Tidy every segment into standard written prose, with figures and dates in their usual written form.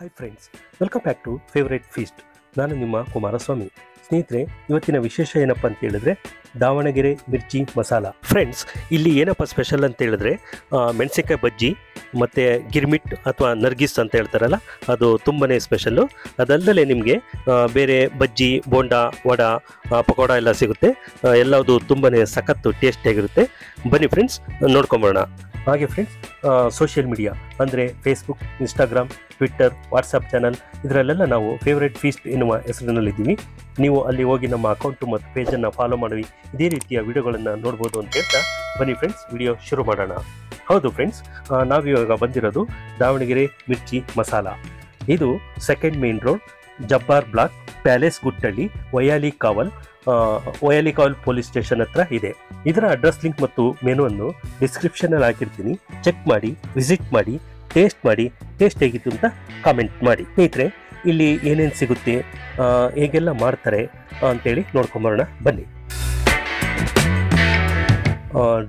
Hi friends, welcome back to favourite feast. ನಾನು ನಿಮ್ಮ ಕುಮಾರಸ್ವಾಮಿ. ಸ್ನೇಹಿತರೆ, ಇವತ್ತಿನ ವಿಶೇಷ ಏನಪ್ಪ ಅಂತ ಹೇಳಿದ್ರೆ ದಾವಣಗೆರೆ ಮಿರ್ಚಿ ಮಸಾಲ. ಫ್ರೆಂಡ್ಸ್, ಇಲ್ಲಿ ಏನಪ್ಪ ಸ್ಪೆಷಲ್ ಅಂತ ಹೇಳಿದ್ರೆ ಮೆಣಸಿನ್ಕಾಯಿ ಬಜ್ಜಿ ಮತ್ತು ಗಿರ್ಮಿಟ್ ಅಥವಾ ನರ್ಗಿಸ್ ಅಂತ ಹೇಳ್ತಾರಲ್ಲ, ಅದು ತುಂಬನೇ ಸ್ಪೆಷಲ್ಲು. ಅದಲ್ಲದೆ ನಿಮಗೆ ಬೇರೆ ಬಜ್ಜಿ, ಬೋಂಡಾ, ವಡ, ಪಕೋಡ ಎಲ್ಲ ಸಿಗುತ್ತೆ. ಎಲ್ಲದು ತುಂಬನೇ ಸಖತ್ತು ಟೇಸ್ಟಿಯಾಗಿರುತ್ತೆ. ಬನ್ನಿ ಫ್ರೆಂಡ್ಸ್, ನೋಡ್ಕೊಂಬರೋಣ. ಹಾಗೆ ಫ್ರೆಂಡ್ಸ್, ಸೋಷಿಯಲ್ ಮೀಡಿಯಾ ಅಂದರೆ Facebook, Instagram, Twitter, WhatsApp channel ಇದರಲ್ಲೆಲ್ಲ ನಾವು ಫೇವ್ರೇಟ್ ಫೀಸ್ಟ್ ಎನ್ನುವ ಹೆಸರಿನಲ್ಲಿದ್ದೀವಿ. ನೀವು ಅಲ್ಲಿ ಹೋಗಿ ನಮ್ಮ ಅಕೌಂಟು ಮತ್ತು ಪೇಜನ್ನು ಫಾಲೋ ಮಾಡಿ ಇದೇ ರೀತಿಯ ವಿಡಿಯೋಗಳನ್ನು ನೋಡ್ಬೋದು ಅಂತ ಹೇಳ್ತಾ ಬನ್ನಿ ಫ್ರೆಂಡ್ಸ್, ವಿಡಿಯೋ ಶುರು ಮಾಡೋಣ. ಹೌದು ಫ್ರೆಂಡ್ಸ್, ನಾವಿವಾಗ ಬಂದಿರೋದು ದಾವಣಗೆರೆ ಮಿರ್ಚಿ ಮಸಾಲ. ಇದು second main road, Jabbar block, palace Guttahalli, Vyalikaval police station ಹತ್ರ ಇದೆ. ಇದರ ಅಡ್ರೆಸ್ ಲಿಂಕ್ ಮತ್ತು ಮೆನುವನ್ನು ಡಿಸ್ಕ್ರಿಪ್ಷನಲ್ಲಿ ಹಾಕಿರ್ತೀನಿ. ಚೆಕ್ ಮಾಡಿ, ವಿಸಿಟ್ ಮಾಡಿ, ಟೇಸ್ಟ್ ಮಾಡಿ, ಟೇಸ್ಟ್ ಹೇಗಿತ್ತು ಅಂತ ಕಾಮೆಂಟ್ ಮಾಡಿ. ಸ್ನೇಹಿತರೆ, ಇಲ್ಲಿ ಏನೇನು ಸಿಗುತ್ತೆ, ಹೇಗೆಲ್ಲ ಮಾಡ್ತಾರೆ ಅಂತೇಳಿ ನೋಡ್ಕೊಂಬರೋಣ ಬನ್ನಿ.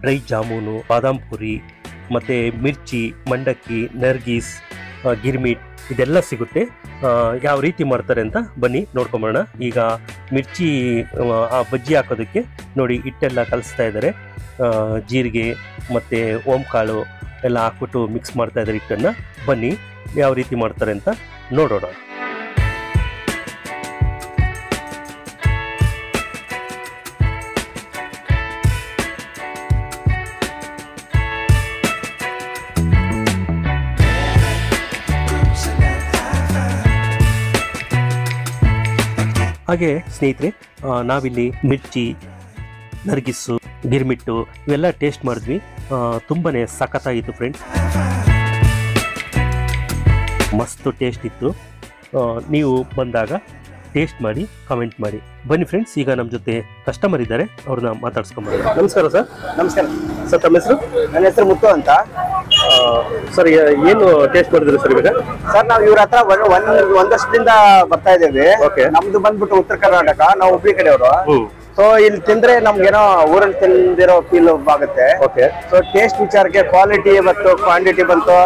ಡ್ರೈ ಜಾಮೂನು, ಬಾದಾಮ್ ಪುರಿ, ಮತ್ತು ಮಿರ್ಚಿ, ಮಂಡಕ್ಕಿ, ನರ್ಗೀಸ್, ಗಿರ್ಮಿಟ್ ಇದೆಲ್ಲ ಸಿಗುತ್ತೆ. ಯಾವ ರೀತಿ ಮಾಡ್ತಾರೆ ಅಂತ ಬನ್ನಿ ನೋಡ್ಕೊಂಬರೋಣ. ಈಗ ಮಿರ್ಚಿ ಆ ಬಜ್ಜಿ ಹಾಕೋದಕ್ಕೆ ನೋಡಿ ಹಿಟ್ಟೆಲ್ಲ ಕಲಿಸ್ತಾ ಇದ್ದಾರೆ. ಜೀರಿಗೆ ಮತ್ತು ಓಂಕಾಳು ಎಲ್ಲ ಹಾಕ್ಬಿಟ್ಟು ಮಿಕ್ಸ್ ಮಾಡ್ತಾ ಇದ್ದಾರೆ ಹಿಟ್ಟನ್ನು. ಬನ್ನಿ ಯಾವ ರೀತಿ ಮಾಡ್ತಾರೆ ಅಂತ ನೋಡೋಣ. ಹಾಗೆ ಸ್ನೇಹಿತರೆ, ನಾವಿಲ್ಲಿ ಮಿರ್ಚಿ, ನರ್ಗಿಸ್ಸು, ಗಿರ್ಮಿಟ್ಟು ಇವೆಲ್ಲ ಟೇಸ್ಟ್ ಮಾಡಿದ್ವಿ. ತುಂಬನೇ ಸಖತ್ತಾಗಿತ್ತು ಫ್ರೆಂಡ್ಸ್, ಮಸ್ತ್ ಟೇಸ್ಟ್ ಇತ್ತು. ನೀವು ಬಂದಾಗ ಟೇಸ್ಟ್ ಮಾಡಿ ಕಮೆಂಟ್ ಮಾಡಿ. ಬನ್ನಿ ಫ್ರೆಂಡ್ಸ್, ಈಗ ನಮ್ಮ ಜೊತೆ ಕಸ್ಟಮರ್ ಇದ್ದಾರೆ, ಅವ್ರನ್ನ ಮಾತಾಡ್ಸ್ಕೊಂಬರೋಣ. ನಮಸ್ಕಾರ ಸರ್. ನಮಸ್ಕಾರ ಸರ್, ತಮ್ಮ ಹೆಸರು? ನನ್ನ ಹೆಸರು ಮುತ್ತು ಅಂತ. ಸರ್, ಏನು ಟೇಸ್ಟ್ ಮಾಡಿದ್ರಿ ಸರ್ ಇವಾಗ? ಸರ್, ನಾವು ಇವ್ರ ಹತ್ರ ಒಂದ್ ವರ್ಷದಿಂದ ಬರ್ತಾ ಇದ್ದೇವೆ. ನಮ್ದು ಬಂದ್ಬಿಟ್ಟು ಉತ್ತರ ಕರ್ನಾಟಕ, ನಾವು ಹುಬ್ಳಿ ಕಡೆಯವರು. ಸೊ ಇಲ್ಲಿ ತಿಂದ್ರೆ ನಮ್ಗೇನೋ ಊರಲ್ಲಿ ತಿಂದಿರೋ ಫೀಲ್ ಆಗುತ್ತೆ. ಸೊ ಟೇಸ್ಟ್ ವಿಚಾರಕ್ಕೆ ಕ್ವಾಲಿಟಿ ಮತ್ತು ಕ್ವಾಂಟಿಟಿ ಬಂತು,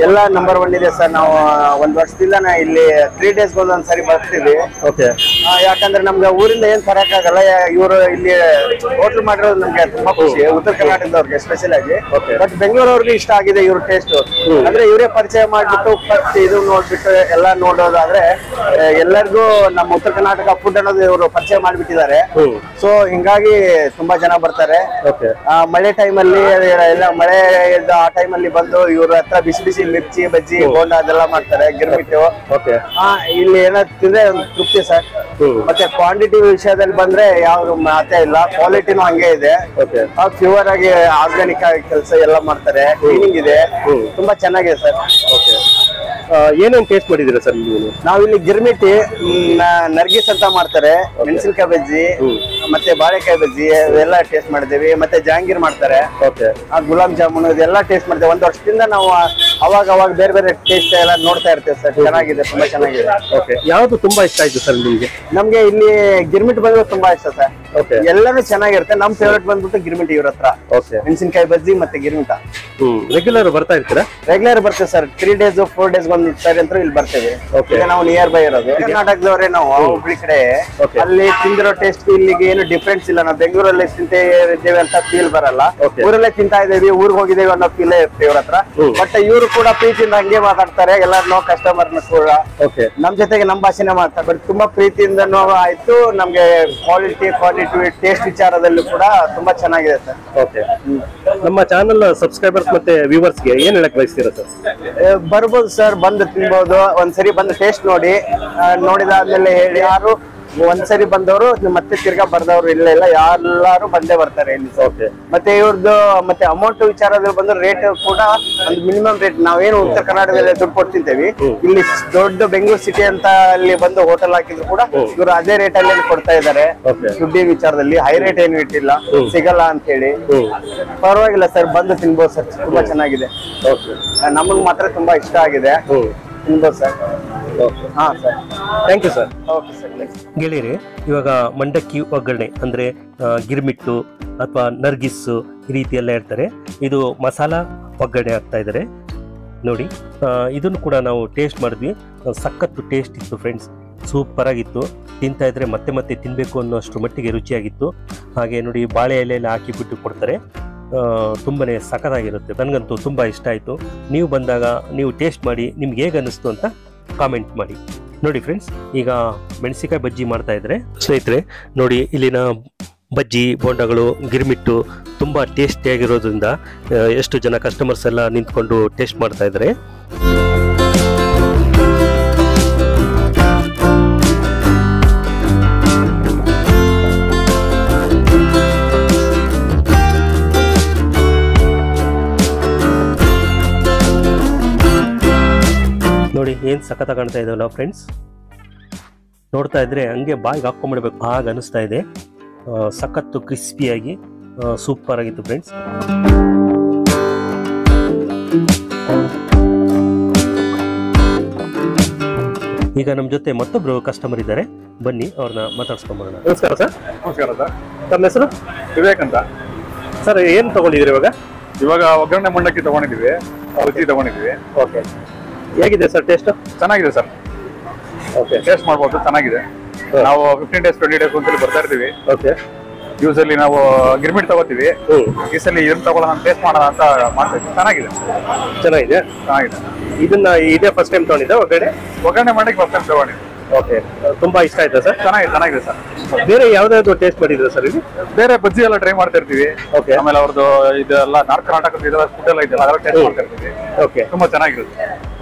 ಎಲ್ಲ ನಂಬರ್ 1 ಇದೆ ಸರ್. ನಾವು ಒಂದ್ ವರ್ಷದಿಂದ ಇಲ್ಲಿ 3 days ಒಂದೊಂದ್ ಸರಿ ಬರ್ತೀವಿ. ಯಾಕಂದ್ರೆ ನಮ್ಗೆ ಊರಿಂದ ಏನ್ ತರಕಾಗಲ್ಲ. ಇವರು ಇಲ್ಲಿ ಹೋಟ್ಲ್ ಮಾಡಿರೋದು ನಮ್ಗೆ ತುಂಬಾ ಖುಷಿ, ಉತ್ತರ ಕರ್ನಾಟಕದವ್ರಿಗೆ ಸ್ಪೆಷಲ್ ಆಗಿ. ಬಟ್ ಬೆಂಗಳೂರವ್ರಿಗೆ ಇಷ್ಟ ಆಗಿದೆ ಇವ್ರ ಟೇಸ್ಟ್. ಅಂದ್ರೆ ಇವರೇ ಪರಿಚಯ ಮಾಡ್ಬಿಟ್ಟು ಫಸ್ಟ್ ಇದು ನೋಡ್ಬಿಟ್ಟು ಎಲ್ಲ ನೋಡೋದಾದ್ರೆ ಎಲ್ಲರಿಗೂ ನಮ್ಮ ಉತ್ತರ ಕರ್ನಾಟಕ ಫುಡ್ ಅನ್ನೋದು ಇವರು ಪರಿಚಯ ಮಾಡ್ಬಿಟ್ಟಿದ್ದಾರೆ. ಸೊ ಹಿಂಗಾಗಿ ತುಂಬಾ ಜನ ಬರ್ತಾರೆ. ಮಳೆ ಟೈಮಲ್ಲಿ ಎಲ್ಲ ಮಳೆ ಆ ಟೈಮಲ್ಲಿ ಬಂದು ಇವ್ರ ಹತ್ರ ಬಿಸಿ ಬಿಸಿ ಮಿರ್ಚಿ, ಬಜ್ಜಿ, ಬೋಂಡ ಅದೆಲ್ಲ ಮಾಡ್ತಾರೆ. ಗಿರ್ಮಿಟ್ಟು ಇಲ್ಲಿ ಏನಾದ್ರು ತಿಂದ್ರೆ ಒಂದು ತೃಪ್ತಿ ಸರ್. ಮತ್ತೆ ಕ್ವಾಂಟಿಟಿ ವಿಷಯದಲ್ಲಿ ಬಂದ್ರೆ ಯಾವ ಮಾತೇ ಇಲ್ಲ, ಕ್ವಾಲಿಟಿನೂ ಹಂಗೆ ಇದೆ. ಪ್ಯೂರ್ ಆಗಿ ಆರ್ಗಾನಿಕ್ ಆಗಿ ಕೆಲಸ ಎಲ್ಲ ಮಾಡ್ತಾರೆ. ಕ್ಲೀನಿಂಗ್ ಇದೆ, ತುಂಬಾ ಚೆನ್ನಾಗಿದೆ ಸರ್. ಏನೇನು ಟೇಸ್ಟ್ ಮಾಡಿದ್ದೀರಾ ಸರ್ ನೀವು? ನಾವಿಲ್ಲಿ ಗಿರ್ಮಿಟಿ, ನರ್ಗಿಸ್ ಅಂತ ಮಾಡ್ತಾರೆ, ಮೆಣಸಿನ್ಕಾಯಿ ಬಜ್ಜಿ ಮತ್ತೆ ಬಾಳೆಕಾಯಿ ಬಜ್ಜಿ ಇವೆಲ್ಲ ಟೇಸ್ಟ್ ಮಾಡಿದ್ದೇವೆ. ಮತ್ತೆ ಜಹಾಂಗೀರ್ ಮಾಡ್ತಾರೆ, ಗುಲಾಬ್ ಜಾಮೂನು ಇದೆಲ್ಲ ಟೇಸ್ಟ್ ಮಾಡಿದ್ದೇವೆ. ಒಂದ್ ವರ್ಷದಿಂದ ನಾವು ಅವಾಗ ಬೇರೆ ಬೇರೆ ಟೇಸ್ಟ್ ಎಲ್ಲ ನೋಡ್ತಾ ಇರ್ತೇವೆ ಸರ್. ಚೆನ್ನಾಗಿದೆ, ತುಂಬಾ ಚೆನ್ನಾಗಿದೆ. ಯಾವ್ದು ತುಂಬಾ ಇಷ್ಟ ಆಯ್ತು ಸರ್ ನಿಮ್ಗೆ? ನಮ್ಗೆ ಇಲ್ಲಿ ಗಿರ್ಮಿಟ್ ಬಂದ್ರೆ ತುಂಬಾ ಇಷ್ಟ ಸರ್. ಎಲ್ಲಾನು ಚೆನ್ನಾಗಿರುತ್ತೆ. ನಮ್ ಫೇವ್ರೇಟ್ ಬಂದ್ಬಿಟ್ಟು ಗಿರ್ಮಿಟ್ ಇವ್ರ ಹತ್ರ. ಮೆಣಸಿನ್ಕಾಯಿ ಬಜ್ಜಿ ಮತ್ತೆ ಗಿರ್ಮಿಟ. ರೆಗ್ಯುಲರ್ ಬರ್ತಾ ಇರ್ತೀರಾ? ರೆಗ್ಯುಲರ್ ಬರ್ತೇವೆ ಸರ್. 3 days 4 days ಸರಿ ಅಂತ ಇಲ್ಲಿ ಬರ್ತೇವೆ. ನಾವು ನಿಯರ್ ಬೈ ಇರೋದು ಕರ್ನಾಟಕದವರೇ. ನಾವು ಹುಬ್ಳಿ ಕಡೆ ಅಲ್ಲಿ ತಿಂದಿರೋ ಟೇಸ್ಟ್ ಇಲ್ಲಿಗೆ ಏನು ಡಿಫ್ರೆನ್ಸ್ ಇಲ್ಲ. ನಾವು ಬೆಂಗಳೂರಲ್ಲಿ ತಿಂತೇವೆ ಅಂತ ಫೀಲ್ ಬರಲ್ಲ. ಊರಲ್ಲೇ ತಿಂತಾ ಇದ್ದೇವೆ, ಊರಿಗೆ ಹೋಗಿದ್ದೇವೆ ಅನ್ನೋ ಫೀಲ್ ಇರುತ್ತೆ ಇವ್ರ ಹತ್ರ. ಬಟ್ ಇವರು ಕೂಡ ಪ್ರೀತಿಯಿಂದ ಹಂಗೆ ಮಾತಾಡ್ತಾರೆ ಎಲ್ಲಾರು ಕಸ್ಟಮರ್ ಕೂಡ. ನಮ್ ಜೊತೆಗೆ ನಮ್ ಭಾಷೆನೇ ಮಾತಾಡ್ತಾರೆ. ಬಟ್ ತುಂಬಾ ಪ್ರೀತಿಯಿಂದ ಆಯ್ತು. ನಮ್ಗೆ ಕ್ವಾಲಿಟಿ ಟೇಸ್ಟ್ ವಿಚಾರದಲ್ಲೂ ಕೂಡ ತುಂಬಾ ಚೆನ್ನಾಗಿದೆ ಸರ್. ನಮ್ಮ ಚಾನಲ್ ಸಬ್ಸ್ಕ್ರೈಬರ್ಸ್ ಮತ್ತೆ ವ್ಯೂವರ್ಸ್ಗೆ ಏನ್ ಹೇಳಕ್ ಬಯಸ್ತೀರಾ ಸರ್? ಬರ್ಬೋದು ಸರ್, ಬಂದು ತಿನ್ಬಹುದು. ಒಂದ್ಸರಿ ಬಂದು ಟೇಸ್ಟ್ ನೋಡಿ, ನೋಡಿದಾದ್ಮೇಲೆ ಹೇಳಿ. ಯಾರು ಒಂದ್ಸರಿ ಬಂದವರು ಮತ್ತೆ ತಿರ್ಗಾ ಬರ್ದವ್ರು ಇಲ್ಲ, ಎಲ್ಲಾರು ಬಂದೇ ಬರ್ತಾರೆ ಇಲ್ಲಿ. ಮತ್ತೆ ಇವ್ರದ್ದು ಮತ್ತೆ ಅಮೌಂಟ್ ವಿಚಾರದಲ್ಲಿ ಬಂದ್ರೆ ರೇಟ್ ಕೂಡ ಒಂದು ಮಿನಿಮಮ್ ರೇಟ್. ನಾವೇನು ಉತ್ತರ ಕರ್ನಾಟಕದಲ್ಲಿ ದುಡ್ಡು ಕೊಟ್ಟು ತಿಂತೇವಿ, ಇಲ್ಲಿ ದೊಡ್ಡ ಬೆಂಗಳೂರು ಸಿಟಿ ಅಂತ ಅಲ್ಲಿ ಬಂದು ಹೋಟೆಲ್ ಹಾಕಿದ್ರು ಕೂಡ ಇವರು ಅದೇ ರೇಟ್ ಅಲ್ಲಿ ಕೊಡ್ತಾ ಇದ್ದಾರೆ. ದುಡ್ಡಿ ವಿಚಾರದಲ್ಲಿ ಹೈ ರೇಟ್ ಏನು ಇಟ್ಟಿಲ್ಲ, ಸಿಗಲ್ಲ ಅಂತ ಹೇಳಿ. ಪರವಾಗಿಲ್ಲ ಸರ್, ಬಂದು ತಿನ್ಬೋದು ಸರ್. ತುಂಬಾ ಚೆನ್ನಾಗಿದೆ, ನಮಗ್ ಮಾತ್ರ ತುಂಬಾ ಇಷ್ಟ ಆಗಿದೆ. ತಿನ್ಬೋದು ಸರ್. ಹಾ sir, thank you sir. Okay sir. ಗೆಳೆಯರೆ, ಇವಾಗ ಮಂಡಕ್ಕಿ ಒಗ್ಗರಣೆ ಅಂದರೆ ಗಿರ್ಮಿಟ್ಟು ಅಥವಾ ನರ್ಗಿಸ್ಸು ಈ ರೀತಿ ಎಲ್ಲ ಇರ್ತಾರೆ. ಇದು ಮಸಾಲ ಒಗ್ಗರಣೆ ಆಗ್ತಾ ಇದ್ದಾರೆ. ನೋಡಿ ಇದನ್ನು ಕೂಡ ನಾವು ಟೇಸ್ಟ್ ಮಾಡಿದ್ವಿ. ಸಖತ್ತು ಟೇಸ್ಟ್ ಇತ್ತು ಫ್ರೆಂಡ್ಸ್, ಸೂಪರ್ ಆಗಿತ್ತು. ತಿಂತಾ ಇದ್ರೆ ಮತ್ತೆ ಮತ್ತೆ ತಿನ್ನಬೇಕು ಅನ್ನೋಷ್ಟು ಮಟ್ಟಿಗೆ ರುಚಿಯಾಗಿತ್ತು. ಹಾಗೆ ನೋಡಿ ಬಾಳೆ ಎಲೆಯಲ್ಲಿ ಹಾಕಿಬಿಟ್ಟು ಕೊಡ್ತಾರೆ, ತುಂಬನೇ ಸಖತ್ತಾಗಿರುತ್ತೆ. ನನಗಂತೂ ತುಂಬ ಇಷ್ಟ ಆಯಿತು. ನೀವು ಬಂದಾಗ ನೀವು ಟೇಸ್ಟ್ ಮಾಡಿ ನಿಮ್ಗೆ ಹೇಗೆ ಅನ್ನಿಸ್ತು ಅಂತ ಕಾಮೆಂಟ್ ಮಾಡಿ. ನೋಡಿ ಫ್ರೆಂಡ್ಸ್, ಈಗ ಮೆಣಸಿಕಾಯಿ ಬಜ್ಜಿ ಮಾಡ್ತಾ ಇದ್ರೆ ಸ್ನೇಹಿತರೆ, ನೋಡಿ ಇಲ್ಲಿನ ಬಜ್ಜಿ ಬೋಂಡಗಳು ಗಿರ್ಮಿಟ್ಟು ತುಂಬ ಟೇಸ್ಟಿಯಾಗಿರೋದ್ರಿಂದ ಎಷ್ಟು ಜನ ಕಸ್ಟಮರ್ಸ್ ಎಲ್ಲ ನಿಂತ್ಕೊಂಡು ಟೇಸ್ಟ್ ಮಾಡ್ತಾ ಇದ್ದಾರೆ. ನೋಡಿ ಏನು ಸಖತ್ತಾಗಿ ಕಾಣ್ತಾ ಇದ್ದಾವಲ್ಲ ಫ್ರೆಂಡ್ಸ್, ನೋಡ್ತಾ ಇದ್ರೆ ಹಂಗೆ ಬಾಯಿಗೆ ಹಾಕೊಂಡ್ಬಿಡ್ಬೇಕು ಹಾಗೆ ಅನಿಸ್ತಾ ಇದೆ. ಸಖತ್ತು ಕ್ರಿಸ್ಪಿಯಾಗಿ ಸೂಪರ್ ಆಗಿತ್ತು ಫ್ರೆಂಡ್ಸ್. ಈಗ ನಮ್ಮ ಜೊತೆ ಮತ್ತೊಬ್ರು ಕಸ್ಟಮರ್ ಇದ್ದಾರೆ, ಬನ್ನಿ ಅವ್ರನ್ನ ಮಾತಾಡ್ಸ್ಕೊಂಬರೋಣ. ನಮಸ್ಕಾರ ಸರ್. ನಮಸ್ಕಾರ ಸರ್. ತಮ್ಮ ಹೆಸರು? ವಿವೇಕ್ ಅಂತ ಸರ್. ಏನು ತಗೊಂಡಿದ್ದೀರಿ ಇವಾಗ? ಇವಾಗ ಒಗ್ಗರಣೆ ಮಂಡಕ್ಕಿ ತಗೊಂಡಿದ್ದೀವಿ, ಬಜ್ಜಿ ತಗೊಂಡಿದ್ದೀವಿ. ಓಕೆ, ಹೇಗಿದೆ ಸರ್ ಟೇಸ್ಟ್? ಚೆನ್ನಾಗಿದೆ ಸರ್. ಓಕೆ, ಟೇಸ್ಟ್ ಮಾಡ್ಬೋದು, ಚೆನ್ನಾಗಿದೆ. ನಾವು 15 days 20 days ಅಂತೇಳಿ ಬರ್ತಾ ಇರ್ತೀವಿ. ಓಕೆ, ಯೂಸಲಿ ನಾವು ಗಿರ್ಮಿಟ್ ತಗೋತೀವಿ. ಈ ಸಲ ಇದನ್ನ ತಗೊಳ್ಳೋಣ, ಟೇಸ್ಟ್ ಮಾಡೋಣ ಅಂತ ಮಾಡ್ತೀವಿ. ಚೆನ್ನಾಗಿದೆ. ಚೆನ್ನಾಗಿದೆ. ಇದನ್ನ ಇದೇ ಫಸ್ಟ್ ಟೈಮ್ ತಗೊಂಡಿದ್ದೆ ಒಗ್ಗರಣೆ ಮಂಡಕ್ಕಿ ಫಸ್ಟ್ ಟೈಮ್ ತಗೊಂಡಿದ್ವಿ. ಓಕೆ, ತುಂಬಾ ಇಷ್ಟ ಆಯ್ತಾ ಸರ್? ಚೆನ್ನಾಗಿದೆ ಸರ್. ಬೇರೆ ಯಾವ್ದಾದ್ರು ಟೇಸ್ಟ್ ಮಾಡಿದ್ರೆ ಸರ್ ಇಲ್ಲಿ? ಬೇರೆ ಬಜ್ಜಿ ಎಲ್ಲ ಟ್ರೈ ಮಾಡ್ತಾ ಇರ್ತೀವಿ. ಓಕೆ, ಆಮೇಲೆ ಅವ್ರದ್ದು ಇದೆಲ್ಲ ನಾರ್ತ್ ಕರ್ನಾಟಕದ ಇದೆಲ್ಲ ಫುಡ್ ಎಲ್ಲ ಇದೆಲ್ಲ ಅದೆಲ್ಲ ಟೇಸ್ಟ್ ಮಾಡ್ತಾ ಇರ್ತೀವಿ. ಓಕೆ, ತುಂಬಾ ಚೆನ್ನಾಗಿರುತ್ತೆ.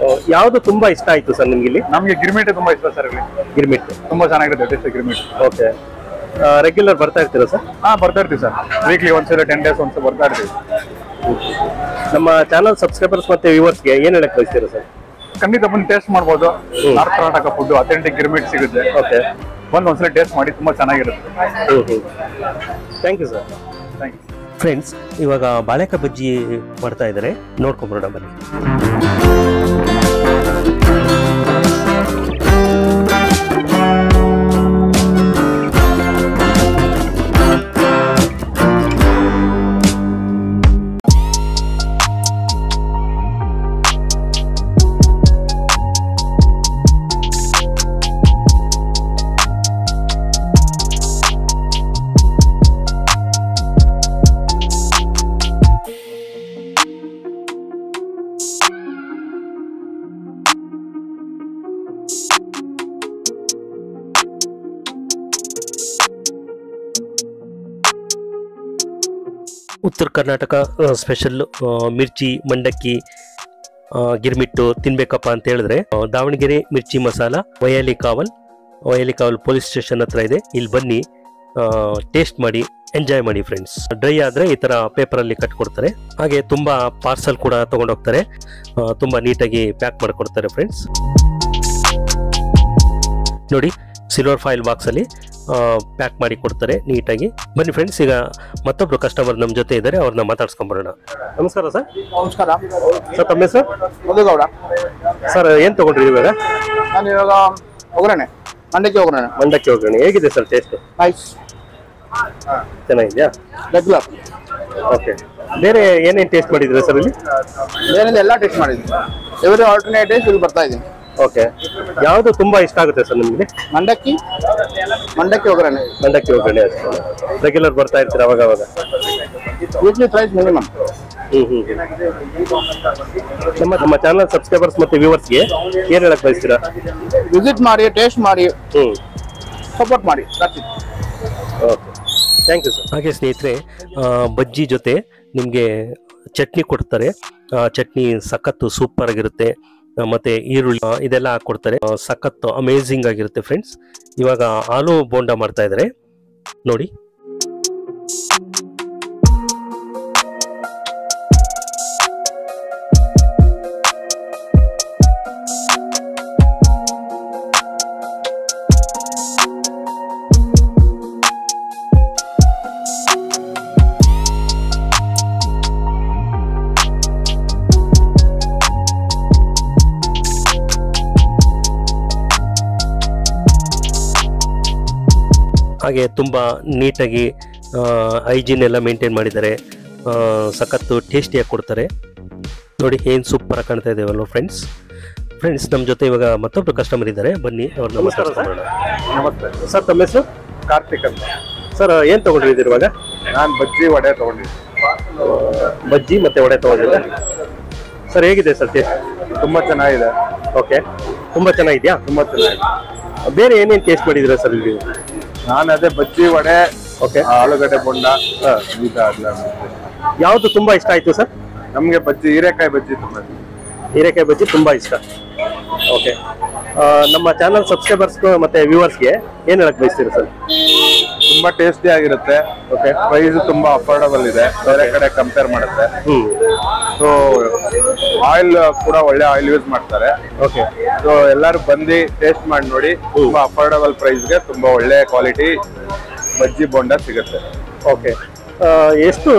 ಯಾವ್ದು ತುಂಬಾ ಇಷ್ಟ ಆಯ್ತು ಸರ್ ನಿಮ್ಗೆ ಇಲ್ಲಿ? ನಮ್ಗೆ ಗಿರ್ಮಿಟ್ ತುಂಬಾ ಇಷ್ಟ ಸರ್. ಇಲ್ಲಿ ಗಿರ್ಮಿಟ್ ತುಂಬಾ ಚೆನ್ನಾಗಿರುತ್ತೆ ಟೇಸ್ಟ್ ಗಿರ್ಮಿಟ್. ಓಕೆ, ರೆಗ್ಯುಲರ್ ಬರ್ತಾ ಇರ್ತೀರಾ ಸರ್? ಬರ್ತಾ ಇರ್ತೀವಿ ಸರ್. ವೀಕ್ಲಿ ಒಂದ್ಸಲ 10 days ಒಂದ್ಸಲ ಬರ್ತಾ ಇರ್ತೀವಿ. ನಮ್ಮ ಚಾನಲ್ ಸಬ್ಸ್ಕ್ರೈಬರ್ಸ್ ಮತ್ತೆ ವ್ಯೂವರ್ಸ್ಗೆ ಏನ್ ಹೇಳಕ್ ಬಯಸ್ತೀರಾ ಸರ್? ಖಂಡಿತ ಬಂದು ಟೇಸ್ಟ್ ಮಾಡ್ಬೋದು. North Karnataka food authentic girmit ಸಿಗುತ್ತೆ. ಓಕೆ, ಬಂದು ಒಂದ್ಸಲ ಟೇಸ್ಟ್ ಮಾಡಿ, ತುಂಬಾ ಚೆನ್ನಾಗಿರುತ್ತೆ. Thank you sir. Thank you friends. ಇವಾಗ ಬಾಳೆಕಾಯಿ ಬಜ್ಜಿ ಮಾಡ್ತಾ ಇದ್ದಾರೆ, ನೋಡ್ಕೊಂಬರೋಣ ಬನ್ನಿ. ಉತ್ತರ ಕರ್ನಾಟಕ ಸ್ಪೆಷಲ್ ಮಿರ್ಚಿ ಮಂಡಕ್ಕಿ ಗಿರ್ಮಿಟ್ಟು ತಿನ್ಬೇಕಪ್ಪ ಅಂತ ಹೇಳಿದ್ರೆ ದಾವಣಗೆರೆ ಮಿರ್ಚಿ ಮಸಾಲ ವೈಯಾಲಿ ಕಾವಲ್ ಪೊಲೀಸ್ ಸ್ಟೇಷನ್ ಹತ್ರ ಇದೆ. ಇಲ್ಲಿ ಬನ್ನಿ, ಟೇಸ್ಟ್ ಮಾಡಿ, ಎಂಜಾಯ್ ಮಾಡಿ ಫ್ರೆಂಡ್ಸ್. ಡ್ರೈ ಆದ್ರೆ ಈ ತರ ಪೇಪರ್ ಅಲ್ಲಿ ಕಟ್ಕೊಡ್ತಾರೆ. ಹಾಗೆ ತುಂಬಾ ಪಾರ್ಸಲ್ ಕೂಡ ತಗೊಂಡೋಗ್ತಾರೆ, ತುಂಬಾ ನೀಟಾಗಿ ಪ್ಯಾಕ್ ಮಾಡಿಕೊಡ್ತಾರೆ ಫ್ರೆಂಡ್ಸ್. ನೋಡಿ, ಸಿಲ್ವರ್ ಫಾಯಿಲ್ ಬಾಕ್ಸ್ ಅಲ್ಲಿ ಪ್ಯಾಕ್ ಮಾಡಿ ಕೊಡ್ತಾರೆ ನೀಟಾಗಿ. ಬನ್ನಿ ಫ್ರೆಂಡ್ಸ್, ಈಗ ಮತ್ತೊಬ್ರು ಕಸ್ಟಮರ್ ನಮ್ಮ ಜೊತೆ ಇದ್ದಾರೆ, ಅವ್ರನ್ನ ಮಾತಾಡ್ಸ್ಕೊಂಬರೋಣ. ನಮಸ್ಕಾರ ಸರ್. ನಮಸ್ಕಾರ ಸರ್, ತಮ್ಮ ಹೆಸರು? ಮಧುಗೌಡ ಸರ್. ಏನ್ ತಗೊಂಡ್ರಿ ಇವಾಗ? ನಾನು ಇವಾಗ ಒಗ್ಗರಣೆ ಮಂಡಕ್ಕಿ ಒಗ್ಗರಣೆ ಹೇಗಿದೆ ಸರ್ ಟೇಸ್ಟ್? ನೈಸ್, ಚೆನ್ನಾಗಿದೆಯಾ? ರೆಗ್ಯುಲರ್. ಓಕೆ, ಬೇರೆ ಏನೇನು ಟೇಸ್ಟ್ ಮಾಡಿದ್ರೆ ಸರ್ ಇಲ್ಲಿ? ಬೇರೆ ಎಲ್ಲ ಟೇಸ್ಟ್ ಮಾಡಿದ್ದೀನಿ. ಎವ್ರಿ ಆಲ್ಟರ್ನೇಟ್ ಡೇಸ್ ಇಲ್ಲಿ ಬರ್ತಾ ಇದ್ದೀನಿ. ಓಕೆ, ಯಾವುದು ತುಂಬಾ ಇಷ್ಟ ಆಗುತ್ತೆ ಸರ್ ನಿಮಗೆ? ಮಂಡಕ್ಕಿ ಒಗ್ಗರಣೆ ರೆಗ್ಯುಲರ್ ಬರ್ತಾ ಇರ್ತೀರಾ ಅವಾಗ ಅವಾಗ? Weekly price minimum. ನಮ್ಮ ಚಾನಲ್ ಸಬ್ಸ್ಕ್ರೈಬರ್ಸ್ ಮತ್ತೆ ವ್ಯೂವರ್ಸ್ಗೆ ಏನ್ ಹೇಳಕ್ ಬಯಸ್ತೀರಾ? ವಿಸಿಟ್ ಮಾಡಿ, ಟೇಸ್ಟ್ ಮಾಡಿ, ಸಪೋರ್ಟ್ ಮಾಡಿ. Okay, thank you sir. ಹಾಗೆ ಸ್ನೇಹಿತರೆ, ಬಜ್ಜಿ ಜೊತೆ ನಿಮಗೆ ಚಟ್ನಿ ಕೊಡ್ತಾರೆ. ಚಟ್ನಿ ಸಖತ್ತು ಸೂಪರ್ ಆಗಿರುತ್ತೆ. ಮತ್ತೆ ಈರುಳ್ಳಿ ಇದೆಲ್ಲ ಹಾಕೊಡ್ತಾರೆ, ಸಖತ್ತು ಅಮೇಝಿಂಗ್ ಆಗಿರುತ್ತೆ ಫ್ರೆಂಡ್ಸ್. ಇವಾಗ ಆಲೂ ಬೋಂಡ ಮಾಡ್ತಾ ಇದ್ದಾರೆ ನೋಡಿ. ಹಾಗೆ ತುಂಬ ನೀಟಾಗಿ ಹೈಜೀನ್ ಎಲ್ಲ ಮೇಂಟೈನ್ ಮಾಡಿದ್ದಾರೆ, ಸಖತ್ತು ಟೇಸ್ಟಿಯಾಗಿ ಕೊಡ್ತಾರೆ. ನೋಡಿ ಏನು ಸೂಪರ್ ಕಾಣ್ತಾ ಇದ್ದೇವಲ್ವ ಫ್ರೆಂಡ್ಸ್ ನಮ್ಮ ಜೊತೆ ಇವಾಗ ಮತ್ತೊಬ್ರು ಕಸ್ಟಮರ್ ಇದ್ದಾರೆ, ಬನ್ನಿ ಅವ್ರನ್ನ ಮಾತಾಡ್ಸ್ಕೊಳ್ಳೋಣ. ನಮಸ್ತೆ ಸರ್ ತಮ್ಮ ಹೆಸರು? ಕಾರ್ತಿಕ್ ಅಂತ. ಸರ್ ಏನು ತಗೊಂಡಿದ್ದೀರಿ ಇವಾಗ? ನಾನು ಬಜ್ಜಿ ವಡೆ ತಗೊಂಡಿದ್ದೆ. ಬಜ್ಜಿ ಮತ್ತೆ ವಡೆ ತಗೊಂಡಿದ್ದೆ. ಸರ್ ಹೇಗಿದೆ ಸರ್ ಟೇಸ್ಟ್? ತುಂಬಾ ಚೆನ್ನಾಗಿದೆ. ಓಕೆ, ತುಂಬಾ ಚೆನ್ನಾಗಿದ್ಯಾ? ತುಂಬಾ ಚೆನ್ನಾಗಿದೆ. ಬೇರೆ ಏನೇನು ಟೇಸ್ಟ್ ಮಾಡಿದ್ದೀರಾ ಸರ್ ಇಲ್ಲಿ? ನಾನು ಅದೇ ಬಜ್ಜಿ ವಡೆ, ಓಕೆ, ಆಲೂಗಡ್ಡೆ ಬೋಂಡ, ಯಾವುದು ತುಂಬಾ ಇಷ್ಟ ಆಯ್ತು ಸರ್? ನಮ್ಗೆ ಬಜ್ಜಿ ಹೀರೆಕಾಯಿ ಬಜ್ಜಿ ತುಂಬಾ ಹೀರೆಕಾಯಿ ಬಜ್ಜಿ ತುಂಬಾ ಇಷ್ಟ. ಓಕೆ, ನಮ್ಮ ಚಾನಲ್ ಸಬ್ಸ್ಕ್ರೈಬರ್ಸ್ಗೆ ಮತ್ತೆ ವ್ಯೂವರ್ಸ್ಗೆ ಏನು ಹೇಳಕ್ ಬಯಸ್ತೀರಾ ಸರ್? ತುಂಬಾ ಟೇಸ್ಟಿ ಆಗಿರುತ್ತೆ. ಓಕೆ, ಪ್ರೈಸ್ ತುಂಬಾ ಅಫೋರ್ಡಬಲ್ ಇದೆ ಬೇರೆ ಕಡೆ ಕಂಪೇರ್ ಮಾಡುತ್ತೆ. ಸೊ ಆಯಿಲ್ ಕೂಡ ಒಳ್ಳೆ ಆಯಿಲ್ ಯೂಸ್ ಮಾಡ್ತಾರೆ. ಓಕೆ, ಸೊ ಎಲ್ಲರೂ ಬಂದು ಟೇಸ್ಟ್ ಮಾಡಿ ನೋಡಿ. ತುಂಬಾ ಅಫೋರ್ಡಬಲ್ ಪ್ರೈಸ್ಗೆ ತುಂಬಾ ಒಳ್ಳೆ ಕ್ವಾಲಿಟಿ ಬಜ್ಜಿ ಬೋಂಡ ಸಿಗುತ್ತೆ. ಓಕೆ, ಎಷ್ಟು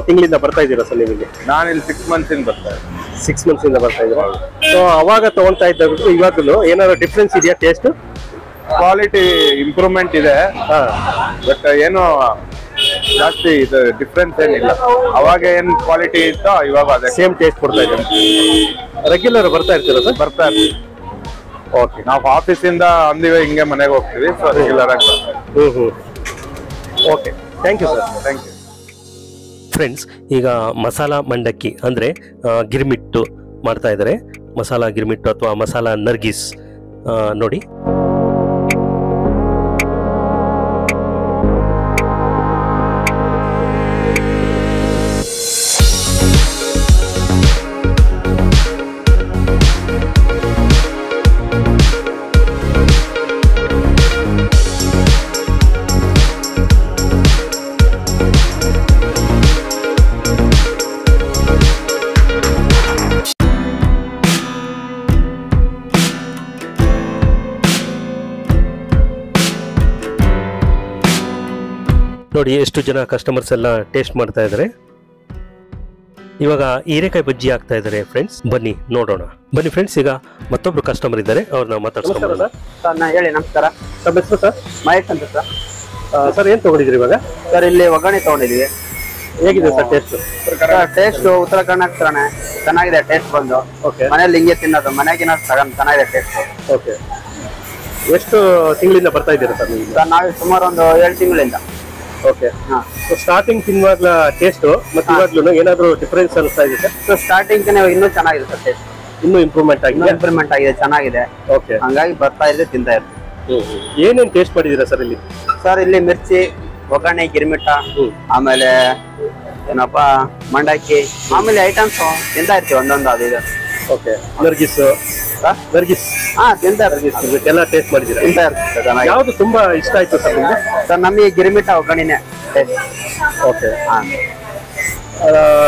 ತಿಂಗಳಿಂದ ಬರ್ತಾ ಇದ್ದೀರಾ ಸರ್ ನೀವು ಇಲ್ಲಿ? ನಾನು ಇಲ್ಲಿ 6 months ಇಂದ ಬರ್ತಾ ಇದ್ದೀನಿ. 6 months ಇಂದ ಬರ್ತಾ ಇದ್ದೀರಾ? ಸೊ ಅವಾಗ ತಗೊಳ್ತಾ ಇದ್ದಕ್ಕೂ ಇವಾಗಲೂ ಏನಾದ್ರು ಡಿಫ್ರೆನ್ಸ್ ಇದೆಯಾ ಟೇಸ್ಟ್? ಕ್ವಾಲಿಟಿ ಇಂಪ್ರೂವ್ಮೆಂಟ್ ಇದೆ, ಬಟ್ ಏನು ಜಾಸ್ತಿ ಇದು ಡಿಫ್ರೆನ್ಸ್ ಏನಿಲ್ಲ. ಅವಾಗ ಏನ್ ಕ್ವಾಲಿಟಿ ಇತ್ತೋ ಇವಾಗ ಅದೇ ಸೇಮ್ ಟೇಸ್ಟ್ ಕೊಡ್ತಾ ಇದೆ. ರೆಗ್ಯುಲರ್ ಬರ್ತಾ ಇರ್ತೀರಾ ಸರ್? ಬರ್ತಾ ಇರ್ತೀವಿ. ಓಕೆ, ನಾವು ಆಫೀಸಿಂದ ಅಂದಿವೆ ಹಿಂಗೆ ಮನೆಗೆ ಹೋಗ್ತೀವಿ. ಸೊ ರೆಗ್ಯುಲರ್ ಆಗಿ okay, thank you sir. Thank you. Friends, ಈಗ ಮಸಾಲಾ ಮಂಡಕ್ಕಿ ಅಂದರೆ ಗಿರ್ಮಿಟ್ಟು ಮಾಡ್ತಾ ಇದ್ದಾರೆ. ಮಸಾಲಾ ಗಿರ್ಮಿಟ್ಟು ಅಥವಾ ಮಸಾಲಾ ನರ್ಗಿಸ್ ನೋಡಿ. ನೋಡಿ ಎಷ್ಟು ಜನ ಕಸ್ಟಮರ್ಸ್ ಎಲ್ಲ ಟೇಸ್ಟ್ ಮಾಡ್ತಾ ಇದ್ದಾರೆ. ಇವಾಗ ಹೀರೆಕಾಯಿ ಬಜ್ಜಿ ಆಗ್ತಾ ಇದ್ದಾರೆ ಫ್ರೆಂಡ್ಸ್, ಬನ್ನಿ ನೋಡೋಣ. ಬನ್ನಿ ಫ್ರೆಂಡ್ಸ್, ಈಗ ಮತ್ತೊಬ್ರು ಕಸ್ಟಮರ್ ಇದ್ದಾರೆ, ಅವ್ರನ್ನ ಮಾತಾಡ್ಸ್ಕೊಂಡ್ಬರೋಣ. ಸರ್ ಹೇಳಿ. ನಮಸ್ಕಾರ. ತಮ್ಮ ಹೆಸರು ಸರ್? ಮಹೇಶ್ ಅಂತ ಸರ್. ಸರ್ ಏನು ತಗೊಂಡಿದ್ರಿ ಇವಾಗ? ಸರ್ ಇಲ್ಲಿ ಒಗ್ಗರಣೆ ತಗೊಂಡಿದೀವಿ. ಹೇಗಿದೆ ಸರ್ ಟೇಸ್ಟ್? ಟೇಸ್ಟ್ ಉತ್ತರ ಕರ್ನಾಟಕ ತರನೇ ಚೆನ್ನಾಗಿದೆ ಟೇಸ್ಟ್ ಬಂದು. ಓಕೆ, ಮನೇಲಿ ಹಿಂಗೆ ತಿನ್ನೋದು, ಮನೆಗಿನ ಚೆನ್ನಾಗಿದೆ ಟೇಸ್ಟ್. ಓಕೆ, ಎಷ್ಟು ತಿಂಗಳಿಂದ ಬರ್ತಾ ಇದ್ದೀರಾ ಸರ್ ನೀವು? ಸರ್ ನಾವು ಸುಮಾರು ಒಂದು 7 ತಿಂಗಳಿಂದ. ಓಕೆ, ಸ್ಟಾರ್ಟಿಂಗ್ ತಿನ್ನುವಾಗ್ಲ ಟೇಸ್ಟ್ ಮತ್ತೆ ಇವಾಗ್ಲೂ ಏನಾದ್ರು ಡಿಫರೆನ್ಸ್ ಅನಿಸ್ತಾ ಇದೆ ಸರ್? ಸೊ ಸ್ಟಾರ್ಟಿಂಗ್ ಇನ್ನೂ ಚೆನ್ನಾಗಿದೆ ಸರ್ ಟೇಸ್ಟ್. ಇನ್ನೂ ಇಂಪ್ರೂವ್ಮೆಂಟ್ ಆಗಿದೆ? ಇಂಪ್ರೂವ್ಮೆಂಟ್ ಆಗಿದೆ, ಚೆನ್ನಾಗಿದೆ. ಓಕೆ, ಹಂಗಾಗಿ ಬರ್ತಾ ಇದೆ, ತಿಂತಾ ಇರ್ತೀವಿ. ಏನೇನು ಟೇಸ್ಟ್ ಮಾಡಿದ್ದೀರಾ ಸರ್ ಇಲ್ಲಿ? ಸರ್ ಇಲ್ಲಿ ಮಿರ್ಚಿ, ಒಗ್ಗರಣೆ, ಗಿರ್ಮಿಟ್ಟ, ಆಮೇಲೆ ಏನಪ್ಪ ಮಂಡಕ್ಕಿ, ಆಮೇಲೆ ಐಟಮ್ಸ್ ತಿಂತಾ ಇರ್ತೀವಿ ಒಂದೊಂದು. ಅದು ಇದು. ಓಕೆ, ನರ್ಗಿಸ್ ತಿಂತಾ ಇರ್ತೀವಿ. ಎಲ್ಲ ಟೇಸ್ಟ್ ಮಾಡಿದ್ದೀರಾ? ತಿಂತಾ ಇರ್ತೀವಿ. ಚೆನ್ನಾಗಿ. ಯಾವ್ದು ತುಂಬಾ ಇಷ್ಟ ಆಯ್ತು ಸರ್ ನಿಮ್ಗೆ? ಸರ್ ನಮಗೆ ಗಿರ್ಮಿಟ್ಟ ಒಗ್ಗರಣೆನೇ ಟೇಸ್ಟ್. ಓಕೆ,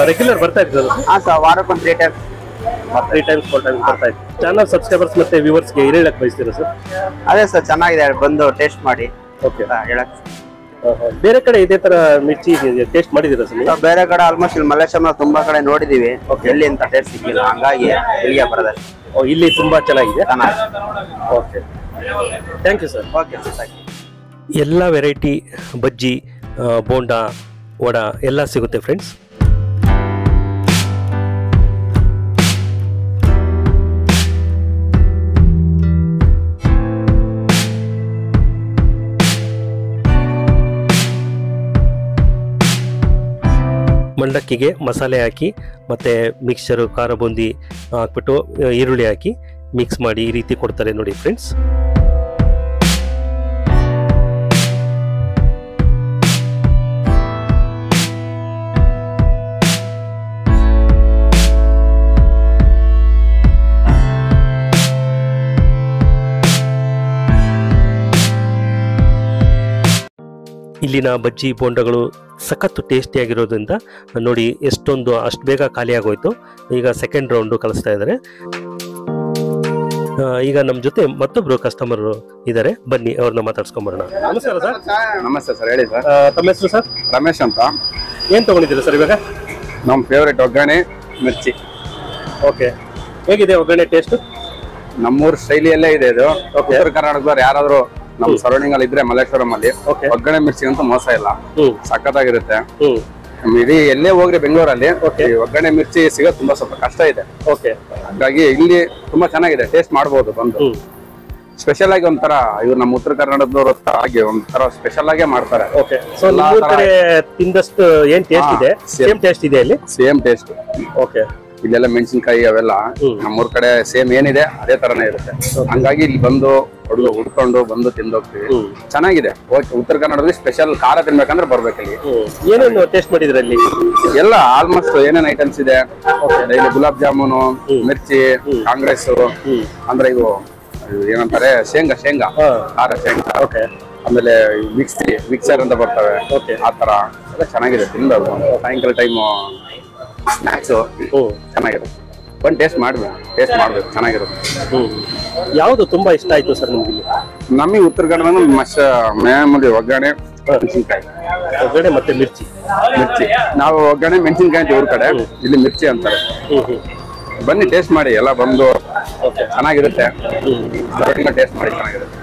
ರೆಗ್ಯುಲರ್ ಬರ್ತಾ ಇದ್ದೀರಾ? ಸರ್ ವಾರಕ್ಕೊಂದು 3 ಟೈಮ್ 3 times 4 times ಬರ್ತಾ ಇತ್ತು. ಚಾನಲ್ ಸಬ್ಸ್ಕ್ರೈಬರ್ಸ್ ಮತ್ತೆ ವ್ಯೂವರ್ಸ್ಗೆ ಏನು ಹೇಳಕ್ ಬಯಸ್ತೀರಾ ಸರ್? ಅದೇ ಸರ್, ಚೆನ್ನಾಗಿದೆ, ಬಂದು ಟೇಸ್ಟ್ ಮಾಡಿ. ಓಕೆ, ಹೇಳಕ್ ಬೇರೆ ಕಡೆ ಇದೇ ತರ ಮಿರ್ಚಿ ಟೇಸ್ಟ್ ಮಾಡಿದ್ದೀರಾ ಸರ್? ಬೇರೆ ಕಡೆ ಆಲ್ಮೋಸ್ಟ್ ಇಲ್ಲಿ ಮಲ್ಲೇಶ್ವರ ತುಂಬಾ ಕಡೆ ನೋಡಿದೀವಿ, ಎಲ್ಲಿ ಅಂತ ಟೇಸ್ಟ್ ಸಿಕ್ಕಿಲ್ಲ, ಹಂಗಾಗಿ ಇಲ್ಲಿಗೆ ಬರೋದ. ಇಲ್ಲಿ ತುಂಬಾ ಚೆನ್ನಾಗಿದೆ. ಚೆನ್ನಾಗಿದೆ. Okay, thank you sir. Okay, thank you. ಎಲ್ಲ ವೆರೈಟಿ ಬಜ್ಜಿ, ಬೋಂಡ, ವಡ ಎಲ್ಲ ಸಿಗುತ್ತೆ ಫ್ರೆಂಡ್ಸ್. ಮಂಡಕ್ಕಿಗೆ ಮಸಾಲೆ ಹಾಕಿ ಮತ್ತು ಮಿಕ್ಸ್ಚರು, ಖಾರ ಬೂಂದಿ ಹಾಕ್ಬಿಟ್ಟು ಈರುಳ್ಳಿ ಹಾಕಿ ಮಿಕ್ಸ್ ಮಾಡಿ ಈ ರೀತಿ ಕೊಡ್ತಾರೆ ನೋಡಿ ಫ್ರೆಂಡ್ಸ್. ಇಲ್ಲಿನ ಬಜ್ಜಿ ಬೋಂಡಗಳು ಸಖತ್ತು ಟೇಸ್ಟಿಯಾಗಿರೋದ್ರಿಂದ ನೋಡಿ ಅಷ್ಟು ಬೇಗ ಖಾಲಿ ಆಗೋಯ್ತು. ಈಗ ಸೆಕೆಂಡ್ ರೌಂಡು ಕಳಿಸ್ತಾ ಇದ್ದಾರೆ. ಈಗ ನಮ್ಮ ಜೊತೆ ಮತ್ತೊಬ್ರು ಕಸ್ಟಮರ್ ಇದ್ದಾರೆ, ಬನ್ನಿ ಅವ್ರನ್ನ ಮಾತಾಡ್ಸ್ಕೊಂಬರೋಣ. ನಮಸ್ಕಾರ ಸರ್. ನಮಸ್ತೆ ಸರ್, ಹೇಳಿ ಸರ್. ತಮ್ಮ ಹೆಸರು ಸರ್? ರಮೇಶ್ ಅಂತ. ಏನು ತಗೊಂಡಿದ್ದೀರಾ ಸರ್ ಇವಾಗ? ನಮ್ಮ ಫೇವ್ರೇಟ್ ಒಗ್ಗರಣೆ ಮಿರ್ಚಿ. ಓಕೆ, ಹೇಗಿದೆ ಒಗ್ಗರಣೆ ಟೇಸ್ಟ್? ನಮ್ಮೂರ್ ಶೈಲಿಯಲ್ಲೇ ಇದೆ ಇದು. ಉತ್ತರ ಕರ್ನಾಟಕದವ್ರು ಯಾರಾದ್ರೂ ನಮ್ಮ ಸರೌಂಡಿಂಗ್ ಅಲ್ಲಿ ಇದ್ರೆ ಮಲ್ಲೇಶ್ವರಂ ಅಲ್ಲಿ ಒಗ್ಗರಣೆ ಮಿರ್ಚಿ ಅಂತೂ ಮೋಸ ಇಲ್ಲ, ಸಖತ್ತಾಗಿರುತ್ತೆ. ಇಡೀ ಎಲ್ಲೇ ಹೋಗ್ರಿ ಬೆಂಗಳೂರಲ್ಲಿ ಒಗ್ಗರಣೆ ಮಿರ್ಚಿ ಸಿಗೋದು ತುಂಬಾ ಸ್ವಲ್ಪ ಕಷ್ಟ ಇದೆ. ಓಕೆ. ಹಾಗಾಗಿ ಇಲ್ಲಿ ತುಂಬಾ ಚೆನ್ನಾಗಿದೆ, ಟೇಸ್ಟ್ ಮಾಡಬಹುದು ಬಂದು. ಸ್ಪೆಷಲ್ ಆಗಿ ಒಂಥರ ಇವ್ರು ನಮ್ಮ ಉತ್ತರ ಕರ್ನಾಟಕದವ್ರು ಹಾಗೆ ಒಂಥರ ಸ್ಪೆಷಲ್ ಆಗೇ ಮಾಡ್ತಾರೆ. ಓಕೆ. ಸೊ ನಿಮ್ಮ ಕಡೆ ತಿಂದಷ್ಟು ಏನ್ ಟೇಸ್ಟ್ ಇದೆ ಸೇಮ್ ಟೇಸ್ಟ್ ಇದೆ ಇಲ್ಲಿ? Same taste. ಓಕೆ. ಇಲ್ಲೆಲ್ಲ ಮೆಣಸಿನಕಾಯಿ ಅವೆಲ್ಲ ನಮ್ಮೂರ್ ಕಡೆ ಸೇಮ್ ಏನಿದೆ ಅದೇ ತರನೇ ಇರುತ್ತೆ. ಹಂಗಾಗಿ ಇಲ್ಲಿ ಬಂದು ಹುಡ್ಕೊಂಡು ಬಂದು ತಿಂದೋಗ್ತೀವಿ. ಚೆನ್ನಾಗಿದೆ. ಉತ್ತರ ಕನ್ನಡದಲ್ಲಿ ಸ್ಪೆಷಲ್ ಖಾರ ತಿನ್ಬೇಕಂದ್ರೆ ಬರ್ಬೇಕು ಇಲ್ಲಿ. ಏನೇನು ಟೇಸ್ಟ್ ಮಾಡಿದ್ರೆ ಅಲ್ಲಿ? ಎಲ್ಲ ಆಲ್ಮೋಸ್ಟ್ ಏನೇನ್ ಐಟಮ್ಸ್ ಇದೆ, ಡೈಲಿ ಗುಲಾಬ್ ಜಾಮೂನು, ಮಿರ್ಚಿ, ಕಾಂಗ್ರೆಸ್, ಅಂದ್ರೆ ಇವು ಏನಂತಾರೆ ಶೇಂಗಾ ಖಾರ ಶೇಂಗಾ, ಆಮೇಲೆ ಮಿಕ್ಸರ್ ಅಂತ ಬರ್ತವೆ, ಆತರ ಎಲ್ಲ ಚೆನ್ನಾಗಿದೆ. ತಿಂದವು ಸಾಯಂಕಾಲ ಟೈಮು ಸ್ನಾಕ್ಸ್ ಚೆನ್ನಾಗಿದೆ. ಬಂದು ಟೇಸ್ಟ್ ಮಾಡ್ಬೇಕು ಚೆನ್ನಾಗಿರುತ್ತೆ. ಯಾವ್ದು ತುಂಬಾ ಇಷ್ಟ ಆಯ್ತು ಸರ್ ನಿಮ್ಗೆ? ನಮಗೆ ಉತ್ತರ ಕನ್ನಡ ಮಾಮೂಲಿ ಒಗ್ಗರಣೆ ಮೆಣಸಿನ್ಕಾಯಿ, ಒಗ್ಗರಣೆ ಮತ್ತೆ ಮಿರ್ಚಿ. ನಾವು ಒಗ್ಗರಣೆ ಮೆಣಸಿನ್ಕಾಯಿ ಅಂತ ಊರ್ ಕಡೆ, ಇಲ್ಲಿ ಮಿರ್ಚಿ ಅಂತಾರೆ. ಬನ್ನಿ ಟೇಸ್ಟ್ ಮಾಡಿ, ಎಲ್ಲ ಬಂದು ಚೆನ್ನಾಗಿರುತ್ತೆ. ಟೇಸ್ಟ್ ಮಾಡಿ ಚೆನ್ನಾಗಿರುತ್ತೆ.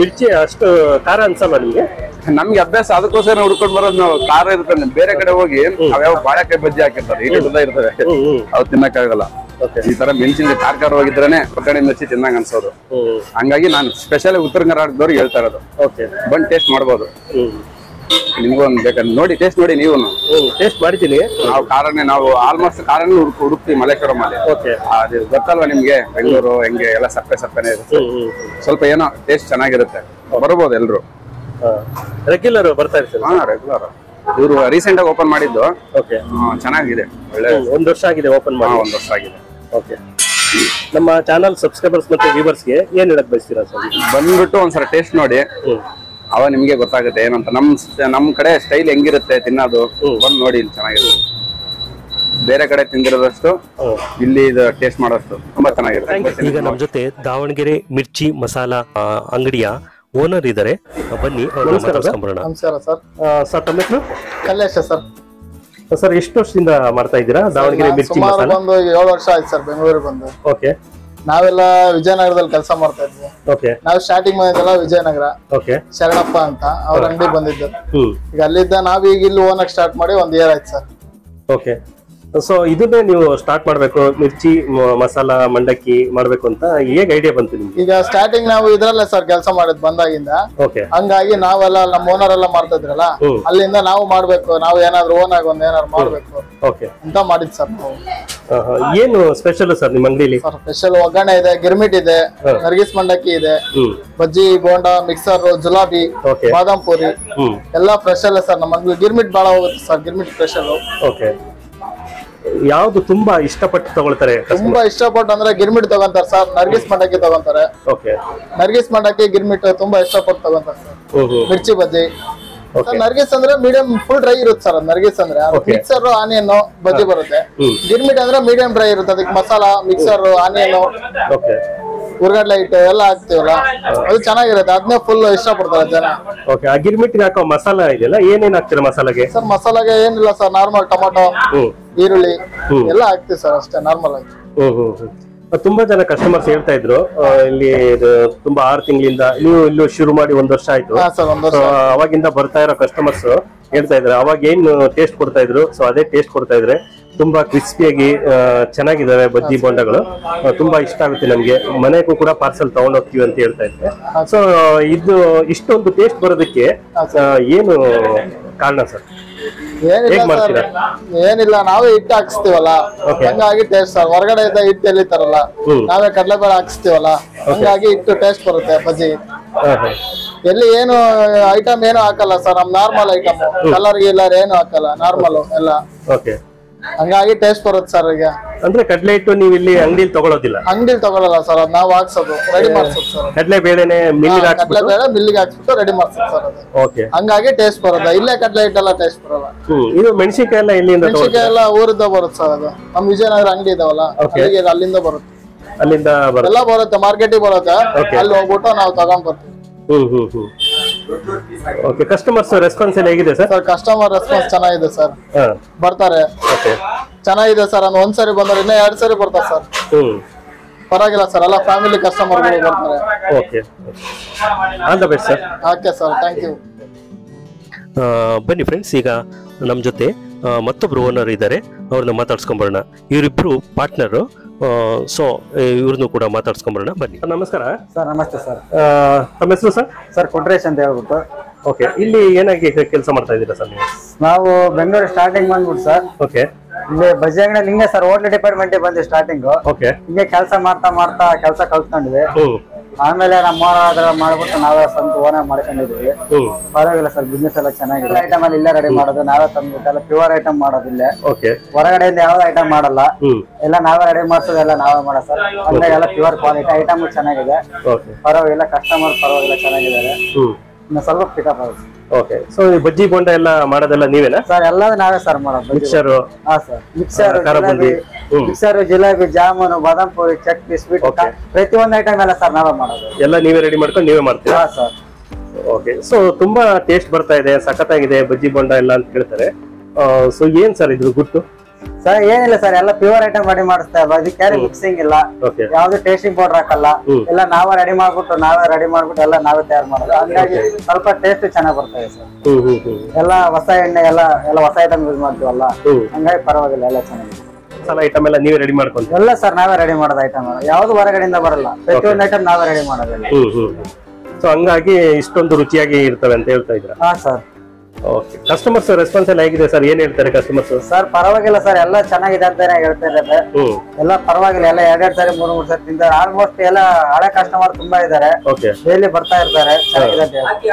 ಮಿರ್ಚಿ ಅಷ್ಟು ಖಾರ ಅನ್ಸಲ್ಲ ನಿಮ್ಗೆ? ನಮ್ಗೆ ಅಭ್ಯಾಸ, ಅದಕ್ಕೋಸ್ಕರ ಹುಡ್ಕೊಂಡು ಬರೋದು ನಾವು. ಖಾರ ಇರುತ್ತೆ. ಬೇರೆ ಕಡೆ ಹೋಗಿ ಅವ್ಯಾವ ಬಾಳೆಕಾಯಿ ಬಜ್ಜಿ ಹಾಕಿರ್ತಾರೆ, ಇರ್ತವೆ, ಅವು ತಿನ್ನಕ್ಕಾಗಲ್ಲ. ಈ ತರ ಮೆಣಸಿನ ಖಾರ ಹೋಗಿದ್ರೇನೆ ಒಗ್ಗರಣೆ ಮಿರ್ಚಿ ತಿನ್ನಂಗ ಅನ್ಸೋದು. ಹಂಗಾಗಿ ನಾನು ಸ್ಪೆಷಲ್ ಉತ್ತರ ಕರ್ನಾಟಕದವ್ರಿಗೆ ಹೇಳ್ತಾ ಇರೋದು, ಬಂದು ಟೇಸ್ಟ್ ಮಾಡ್ಬೋದು. ನಿಮ್ಗೂ ಒಂದು ಬೇಕಾದ್ರೆ ನೋಡಿ, ಟೇಸ್ಟ್ ನೋಡಿ. ನೀವು ಟೇಸ್ಟ್ ಮಾಡಿದ್ದೀನಿ. ನಾವು ಆಲ್ಮೋಸ್ಟ್ ಕಾರನ್ನ ಹುಡುಕ್ತೀವಿ ಮಲ್ಲೇಶ್ವರಂ ಅಲ್ಲಿ. ಅದು ಗೊತ್ತಲ್ವಾ ನಿಮ್ಗೆ, ಬೆಂಗಳೂರು ಹೆಂಗೆ ಎಲ್ಲ ಸಪ್ಪೆನೆ ಇರುತ್ತೆ. ಸ್ವಲ್ಪ ಏನೋ ಟೇಸ್ಟ್ ಚೆನ್ನಾಗಿರುತ್ತೆ, ಬರ್ಬೋದು ಎಲ್ರು. ರೆಗ್ಯುಲರ್ ಬರ್ತಾ ಇರ್ತಾರೆ? ರೆಗ್ಯುಲರ್. ಇವರು ರೀಸೆಂಟ್ ಆಗಿ ಓಪನ್ ಮಾಡಿದ್ದು. ಚೆನ್ನಾಗಿದೆ, ಒಳ್ಳೆ. 1 ವರ್ಷ ಆಗಿದೆ ಓಪನ್ ಮಾಡಿ? 1 ವರ್ಷ ಆಗಿದೆ. ಓಕೆ. ನಮ್ಮ ಚಾನಲ್ ಸಬ್ಸ್ಕ್ರೈಬರ್ಸ್ ಮತ್ತೆ ವ್ಯೂವರ್ಸ್ಗೆ ಏನ್ ಹೇಳಕ್ ಬಯಸ್ತೀರಾ ಸರ್? ಬಂದ್ಬಿಟ್ಟು ಒಂದ್ಸಲ ಟೇಸ್ಟ್ ನೋಡಿ, ಅವ ನಿಮ್ಗೆ ಗೊತ್ತಾಗುತ್ತೆ ಏನಂತ. ನಮ್ ಕಡೆ ಸ್ಟೈಲ್ ಹೆಂಗಿರುತ್ತೆ ತಿನ್ನೋದು, ಬಂದು ನೋಡಿ. ಇಲ್ಲಿ ಚೆನ್ನಾಗಿರುತ್ತೆ. ಬೇರೆ ಕಡೆ ತಿಂದಿರೋದಷ್ಟು ಇಲ್ಲಿ ಇದು ಟೇಸ್ಟ್ ಮಾಡೋಷ್ಟು ತುಂಬಾ ಚೆನ್ನಾಗಿರುತ್ತೆ. ಈಗ ನಮ್ಮ ಜೊತೆ ದಾವಣಗೆರೆ ಮಿರ್ಚಿ ಮಸಾಲಾ ಅಂಗಡಿಯ ಓನರ್ ಇದ್ದಾರೆ, ಬನ್ನಿ. ನಮಸ್ಕಾರ ಸರ್. ಸರ್ ತಮ್ಮ ಹೆಸರು? ಕಲ್ಲೇಶ ಸರ್. ಸರ್ ಎಷ್ಟು ವರ್ಷದಿಂದ ಮಾಡ್ತಾ ಇದ್ದೀರಾ ದಾವಣಗೆರೆ ಮಿರ್ಚಿ ಮಸಾಲಾ? ಒಂದು 7 ವರ್ಷ ಆಯ್ತು ಸರ್ ಬೆಂಗಳೂರಿಗೆ ಬಂದು. ಓಕೆ. ನಾವೆಲ್ಲ ವಿಜಯನಗರದಲ್ಲಿ ಕೆಲಸ ಮಾಡ್ತಾ ಇದ್ವಿ. ಓಕೆ. ನಾವು ಸ್ಟಾರ್ಟಿಂಗ್ ಬಂದಿದ್ದೆಲ್ಲ ವಿಜಯನಗರ. ಓಕೆ. ಶರಣಪ್ಪ ಅಂತ ಅವ್ರ ಅಂಗಡಿ ಬಂದಿದ್ದು. ಈಗ ಅಲ್ಲಿದ್ದ ನಾವೀಗ ಇಲ್ಲಿ ಓನಕ್ ಸ್ಟಾರ್ಟ್ ಮಾಡಿ 1 ಇಯರ್ ಆಯ್ತು ಸರ್. ಓಕೆ. ಸೊ ಇದನ್ನೇ ನೀವು ಸ್ಟಾರ್ಟ್ ಮಾಡ್ಬೇಕು, ಮಿರ್ಚಿ ಮಸಾಲಾ ಮಂಡಕ್ಕಿ ಮಾಡ್ಬೇಕು ಅಂತ ಹೇಗೆ ಐಡಿಯಾ ಬಂತು ನಿಮ್ಗೆ? ಈಗ ಸ್ಟಾರ್ಟಿಂಗ್ ನಾವು ಇದ್ರಲ್ಲೇ ಸರ್ ಕೆಲಸ ಮಾಡಿದ್ ಬಂದಾಗಿಂದ. ಹಂಗಾಗಿ ನಾವೆಲ್ಲ ನಮ್ಮ ಓನರ್ ಎಲ್ಲ ಮಾಡ್ತಾ ಇದ್ರಲ್ಲ, ಅಲ್ಲಿಂದ ನಾವು ಮಾಡ್ಬೇಕು, ನಾವು ಏನಾದ್ರು ಓನ್ ಆಗಿ ಏನಾದ್ರು ಮಾಡ್ಬೇಕು ಅಂತ ಮಾಡಿದ್ ಸರ್ ನಾವು. ಏನು ಸ್ಪೆಷಲ್ ಸರ್ ನಿಮ್ಮ ಅಂಗಡಿಲಿ? ಸರ್ ಸ್ಪೆಷಲ್ ಒಗ್ಗರಣೆ ಇದೆ, ಗಿರ್ಮಿಟ್ ಇದೆ, ನರ್ಗಿಸ್ ಮಂಡಕ್ಕಿ ಇದೆ, ಬಜ್ಜಿ, ಬೋಂಡಾ, ಮಿಕ್ಸರ್, ಜುಲಾಬಿ, ಬಾದಾಮ್ ಪೂರಿ ಎಲ್ಲ ಫ್ರೆಶ್ ಅಲ್ಲ ಸರ್. ನಮ್ಮ ಅಂಗಡಿ ಗಿರ್ಮಿಟ್ ಬಹಳ ಹೋಗುತ್ತೆ ಸರ್, ಗಿರ್ಮಿಟ್ ಸ್ಪೆಷಲ್. ಓಕೆ. ಯಾವ್ದು ತುಂಬಾ ಇಷ್ಟಪಟ್ಟು ತಗೊಳ್ತಾರೆ? ತುಂಬಾ ಇಷ್ಟಪಟ್ಟು ಅಂದ್ರೆ ಗಿರ್ಮಿಟ್ ತಗೊಂತಾರೆ ಸರ್, ನರ್ಗಿಸ್ ಮಂಡಕ್ಕಿ ತಗೊಂತಾರೆ. ನರ್ಗಿಸ್ ಮಂಡಕ್ಕಿ ಗಿರ್ಮಿಟ್ ತುಂಬಾ ಇಷ್ಟಪಟ್ಟು ತಗೊಂತಾರೆ ಸರ್. ಮಿರ್ಚಿ ಬಜ್ಜಿ, ನರ್ಗಿಸ್ ಅಂದ್ರೆ ಮೀಡಿಯಂ ಫುಲ್ ಡ್ರೈ ಇರುತ್ತೆ ಸರ್. ನರ್ಗಿಸ್ ಅಂದ್ರೆ ಮಿಕ್ಸರ್ ಆನಿಯನ್ ಬಜ್ಜಿ ಬರುತ್ತೆ. ಗಿರ್ಮಿಟ್ ಅಂದ್ರೆ ಮೀಡಿಯಂ ಡ್ರೈ ಇರುತ್ತೆ, ಅದಕ್ಕೆ ಮಸಾಲಾ, ಮಿಕ್ಸರ್, ಆನಿಯನ್, ಉರ್ಗಡ್ಲೆ ಹಿಟ್ಟು ಎಲ್ಲ ಹಾಕ್ತಿವಲ್ಲ, ಅದು ಚೆನ್ನಾಗಿರುತ್ತೆ. ಅದನ್ನೇ ಫುಲ್ ಇಷ್ಟಪಡ್ತಾರೆ ಜನ. ಓಕೆ. ಆ ಗಿರ್ಮಿಟ್ ಹಾಕೋ ಮಸಾಲಾ ಇದೆಯಲ್ಲ, ಏನೇನ್ ಹಾಕ್ತೀರಾ ಮಸಾಲಾಗೆ? ಸರ್ ಮಸಾಲಾಗೆ ಏನಿಲ್ಲ ಸರ್, ನಾರ್ಮಲ್ ಟೊಮೊಟೊ, ಈರುಳ್ಳಿ ಎಲ್ಲ ಹಾಕ್ತಿವಿ ಸರ್, ಅಷ್ಟೇ ನಾರ್ಮಲ್ ಆಗಿ. ತುಂಬಾ ಜನ ಕಸ್ಟಮರ್ಸ್ ಹೇಳ್ತಾ ಇದ್ರು ಇಲ್ಲಿ ತುಂಬಾ 6 ತಿಂಗಳಿಂದ ನೀವು ಇಲ್ಲಿ ಶುರು ಮಾಡಿ 1 ವರ್ಷ ಆಯ್ತು. ಅವಾಗಿಂದ ಬರ್ತಾ ಇರೋ ಕಸ್ಟಮರ್ಸ್ ಹೇಳ್ತಾ ಇದ್ರೆ ಅವಾಗ ಏನ್ ಟೇಸ್ಟ್ ಕೊಡ್ತಾ ಇದ್ರು, ಸೊ ಅದೇ ಟೇಸ್ಟ್ ಕೊಡ್ತಾ ಇದ್ರೆ. ತುಂಬಾ ಕ್ರಿಸ್ಪಿಯಾಗಿ ಚೆನ್ನಾಗಿದಾವೆ ಬಜ್ಜಿ ಬೋಂಡಗಳು, ತುಂಬಾ ಇಷ್ಟ ಆಗುತ್ತೆ ನಮ್ಗೆ. ಮನೆಗೂ ಕೂಡ ಪಾರ್ಸಲ್ ತಗೊಂಡ್ ಹೋಗ್ತೀವಿ ಅಂತ ಹೇಳ್ತಾ ಇದ್ರೆ. ಸೊ ಇದು ಇಷ್ಟೊಂದು ಟೇಸ್ಟ್ ಬರೋದಕ್ಕೆ ಏನು ಕಾರಣ ಸರ್? ಏನಿಲ್ಲ, ನಾವೇ ಹಿಟ್ಟು ಹಾಕ್ಸ್ತೀವಲ್ಲ, ಹಂಗಾಗಿ ಟೇಸ್ಟ್ ಸರ್. ಹೊರಗಡೆ ಇದ್ದ ಹಿಟ್ಟು ಎಲ್ಲಿತಾರಲ್ಲ, ನಾವೇ ಕಡಲೆಬೇಳೆ ಹಾಕ್ಸ್ತೀವಲ್ಲ, ಹಂಗಾಗಿ ಹಿಟ್ಟು ಟೇಸ್ಟ್ ಬರುತ್ತೆ ಬಜ್ಜಿ. ಎಲ್ಲಿ ಏನು ಐಟಮ್ ಏನು ಹಾಕಲ್ಲ ಸರ್, ನಮ್ ನಾರ್ಮಲ್ ಐಟಮ್, ಕಲರ್ ಗಿಲ್ಲರ್ ಏನು ಹಾಕಲ್ಲ, ನಾರ್ಮಲ್ ಎಲ್ಲ. ಹಂಗಾಗಿ ಟೇಸ್ಟ್ ಬರುತ್ತೆ ಸರ್. ಈಗ ಅಂದ್ರೆ ಕಡ್ಲೆ ಹಿಟ್ಟು ನೀವು ಇಲ್ಲಿ ಅಂಗಡಿಲಿ ತಗೊಳ್ಳೋದಿಲ್ಲ? ಅಂಗಡಿಲಿ ತಗೊಳ್ಳಲ್ಲ ಸರ್, ಅದ್ ನಾವು ಹಾಕ್ಸೋದು, ರೆಡಿ ಮಾಡ್ಸೋದು ಸರ್. ಕಡ್ಲೆ ಬೇಳೆನೆ ಮಿಲ್ಲಿಗೆ ಹಾಕ್ಸ್ಬಿಟ್ಟು ರೆಡಿ ಮಾಡ್ಸೋದು ಸರ್ ಅದು. ಹಂಗಾಗಿ ಟೇಸ್ಟ್ ಬರುತ್ತೆ. ಇಲ್ಲೇ ಕಡ್ಲೆ ಹಿಟ್ಟೆಲ್ಲ ಟೇಸ್ಟ್ ಬರಲ್ಲ. ಇದು ಮೆಣಸಿನಕಾಯಿ ಎಲ್ಲ ಎಲ್ಲಿಂದ? ಮೆಣಸಿನಕಾಯಿ ಎಲ್ಲ ಊರಿಂದ ಬರುತ್ತೆ ಸರ್. ಅದು ನಮ್ ವಿಜಯನಗರ ಅಂಗಡಿ ಇದಾವಲ್ಲ, ಅಲ್ಲಿಂದ ಬರುತ್ತೆ. ಅಲ್ಲಿಂದ ಎಲ್ಲ ಬರುತ್ತೆ, ಮಾರ್ಕೆಟಿಗೆ ಬರುತ್ತೆ. ಅಲ್ಲಿ ಹೋಗ್ಬಿಟ್ಟು ನಾವು ತಗೊಂಡ್ ಬರ್ತೀವಿ. ಓಕೆ. ಕಸ್ಟಮರ್ಸ್ ರೆಸ್ಪಾನ್ಸ್ ಎಲ್ಲ ಹೇಗಿದೆ ಸರ್? ಕಸ್ಟಮರ್ ರೆಸ್ಪಾನ್ಸ್ ಚೆನ್ನಾಗಿದೆ ಸರ್, ಬರ್ತಾರೆ. ಚೆನ್ನಾಗಿದೆ ಸರ್. ಒಂದ್ಸರಿ ಬಂದ್ರೆ ಇನ್ನೂ 2 ಸರಿ ಬರ್ತಾರೆ ಸರ್. ಪರವಾಗಿಲ್ಲ ಸರ್, ಎಲ್ಲ ಫ್ಯಾಮಿಲಿ ಕಸ್ಟಮರ್ಗಳು ಬರ್ತಾರೆ. Okay. All the best sir. Okay sir, thank you. ಬನ್ನಿ ಫ್ರೆಂಡ್ಸ್, ಈಗ ನಮ್ಮ ಜೊತೆ ಮತ್ತೊಬ್ರು ಓನರ್ ಇದ್ದಾರೆ, ಅವ್ರನ್ನ ಮಾತಾಡ್ಸ್ಕೊಂಬರೋಣ. ಇವರಿಬ್ರು ಪಾರ್ಟ್ನರು. ಸೊ ಇವ್ರನ್ನು ಕೂಡ ಮಾತಾಡ್ಸ್ಕೊಂಬರೋಣ, ಬನ್ನಿ. ನಮಸ್ಕಾರ ಸರ್. ನಮಸ್ತೆ ಸರ್. ತಮ್ಮ ಹೆಸರು ಸರ್? ಸರ್ ಕೊಟ್ರೇಶ್ ಅಂತ ಹೇಳ್ಬಿಟ್ಟು. ಓಕೆ, ಇಲ್ಲಿ ಏನಾಗಿ ಕೆಲಸ ಮಾಡ್ತಾ ಇದ್ದೀರಾ ಸರ್ ನೀವು? ನಾವು ಬೆಂಗಳೂರು ಸ್ಟಾರ್ಟಿಂಗ್ ಬಂದ್ಬಿಟ್ಟು ಸರ್, ಓಕೆ, ಇಲ್ಲಿ ಬಜ್ಜಿ ಅಂಗಡಿ ಹಿಂಗೆ ಸರ್ ಹೋಟ್ಲ್ ಡಿಪಾರ್ಟ್ಮೆಂಟ್ ಬಂದ್ವಿ ಸ್ಟಾರ್ಟಿಂಗ್. ಓಕೆ, ಹಿಂಗೆ ಕೆಲಸ ಮಾಡ್ತಾ ಕೆಲಸ ಕಲ್ತ್ಕೊಂಡ್ವಿ. ಆಮೇಲೆ ನಮ್ಮ ಮಾಡ್ಬಿಟ್ಟು ನಾವೇ ಸ್ವಂತ ಓನರ್ ಮಾಡ್ಕೊಂಡಿದ್ವಿ. ಪರವಾಗಿಲ್ಲ ಸರ್, ಬಿಸ್ನೆಸ್ ಎಲ್ಲ ಚೆನ್ನಾಗಿದೆ. ಐಟಮ್ ಅಲ್ಲಿ ಇಲ್ಲೇ ರೆಡಿ ಮಾಡೋದು, ನಾವೇ ತಂದ್ಬಿಟ್ಟು ಎಲ್ಲ ಪ್ಯೂರ್ ಐಟಮ್ ಮಾಡೋದಿಲ್ಲ. ಹೊರಗಡೆಯಿಂದ ಯಾವ್ದು ಐಟಮ್ ಮಾಡಲ್ಲ, ಎಲ್ಲ ನಾವೇ ರೆಡಿ ಮಾಡ್ಸೋದು, ಎಲ್ಲ ನಾವೇ ಮಾಡೋದು ಸರ್. ಅಂದ್ರೆ ಎಲ್ಲ ಪ್ಯೂರ್ ಕ್ವಾಲಿಟಿ ಐಟಮ್ ಚೆನ್ನಾಗಿದೆ. ಪರವಾಗಿಲ್ಲ, ಕಸ್ಟಮರ್ ಪರವಾಗಿಲ್ಲ ಚೆನ್ನಾಗಿದ್ದಾರೆ. ಇನ್ನು ಸ್ವಲ್ಪ ಪಿಕಪ್ ಆಗುತ್ತೆ. ಓಕೆ, ಸೊ ಈ ಬಜ್ಜಿ ಬೋಂಡ ಎಲ್ಲ ಮಾಡೋದೆಲ್ಲ ನೀವೇನಾ ಸರ್? ಎಲ್ಲ ನಾವೇ ಸರ್ ಮಾಡೋದು. ಮಿಕ್ಸರ್? ಹಾ ಸರ್, ಮಿಕ್ಸರ್, ಜಿಲೇಬಿ, ಜಾಮೂನು, ಬಾದಾಮ್ ಪೂರಿ, ಚಟ್ನಿ, ಸ್ವೀಟ್, ಪ್ರತಿಯೊಂದು ಐಟಮ್ ಎಲ್ಲ ಸರ್ ನಾವೇ ಮಾಡೋದು. ಎಲ್ಲ ನೀವೇ ರೆಡಿ ಮಾಡ್ಕೊಂಡು ನೀವೇ ಮಾಡ್ತೀರಾ? ಹಾ ಸರ್. ಓಕೆ, ಸೊ ತುಂಬಾ ಟೇಸ್ಟ್ ಬರ್ತಾ ಇದೆ, ಸಖತ್ತಾಗಿದೆ ಬಜ್ಜಿ ಬೋಂಡ ಎಲ್ಲ ಅಂತ ಹೇಳ್ತಾರೆ. ಸೊ ಏನ್ ಸರ್ ಇದ್ರ ಗುಟ್ಟು? ಸರ್ ಏನಿಲ್ಲ ಸರ್, ಎಲ್ಲ ಪ್ಯೂರ್ ಐಟಮ್ ರೆಡಿ ಮಾಡಿಸ್ತಾ ಇಲ್ಲ, ಅದಕ್ಕೆ ಮಿಕ್ಸಿಂಗ್ ಇಲ್ಲ, ಯಾವ್ದು ಟೇಸ್ಟಿಂಗ್ ಪೌಡರ್ ಹಾಕಲ್ಲ. ಎಲ್ಲ ನಾವೇ ರೆಡಿ ಮಾಡ್ಬಿಟ್ಟು ಎಲ್ಲ ನಾವೇ ತಯಾರು ಮಾಡೋದು. ಹಂಗಾಗಿ ಸ್ವಲ್ಪ ಟೇಸ್ಟ್ ಚೆನ್ನಾಗಿ ಬರ್ತಾ ಇದೆ ಸರ್. ಎಲ್ಲ ಹೊಸ ಎಣ್ಣೆ, ಎಲ್ಲ ಹೊಸ ಐಟಮ್ ಯೂಸ್ ಮಾಡ್ತೀವಲ್ಲ, ಹಂಗಾಗಿ ಪರವಾಗಿಲ್ಲ, ಎಲ್ಲ ಚೆನ್ನಾಗಿದೆ. ಐಟಮ್ ಎಲ್ಲ ನೀವೇ ರೆಡಿ ಮಾಡ್ಕೊಂಡು? ಎಲ್ಲ ಸರ್ ನಾವೇ ರೆಡಿ ಮಾಡೋದು ಐಟಮ್, ಯಾವ್ದು ಹೊರಗಡೆಯಿಂದ ಬರಲ್ಲ, ಪ್ರತಿಯೊಂದು ಐಟಮ್ ನಾವೇ ರೆಡಿ ಮಾಡೋದಿಲ್ಲ. ಸೊ ಹಂಗಾಗಿ ಇಷ್ಟೊಂದು ರುಚಿಯಾಗಿ ಇರ್ತವೆ ಅಂತ ಹೇಳ್ತಾ ಇದ್ರ? ಹಾ ಸರ್. ಓಕೆ, ಕಸ್ಟಮರ್ಸ್ ರೆಸ್ಪಾನ್ಸ್ ಎಲ್ಲ ಹೇಗಿದೆ ಸರ್? ಏನ್ ಹೇಳ್ತಾರೆ ಕಸ್ಟಮರ್ಸ್? ಸರ್ ಪರವಾಗಿಲ್ಲ ಸರ್, ಎಲ್ಲ ಚೆನ್ನಾಗಿದೆ ಅಂತಾನೆ ಹೇಳ್ತಾ ಇದ್ದಾರೆ. ಎಲ್ಲ ಪರವಾಗಿಲ್ಲ, ಎಲ್ಲ 2 ಸಾರಿ 3 ಸಾರಿ ತಿಂತಾರೆ. ಆಲ್ಮೋಸ್ಟ್ ಎಲ್ಲ ಹಳೆ ಕಸ್ಟಮರ್ ತುಂಬಾ ಇದಾರೆ, ಡೈಲಿ ಬರ್ತಾ ಇರ್ತಾರೆ. ಚೆನ್ನಾಗಿದೆ ಅಂತ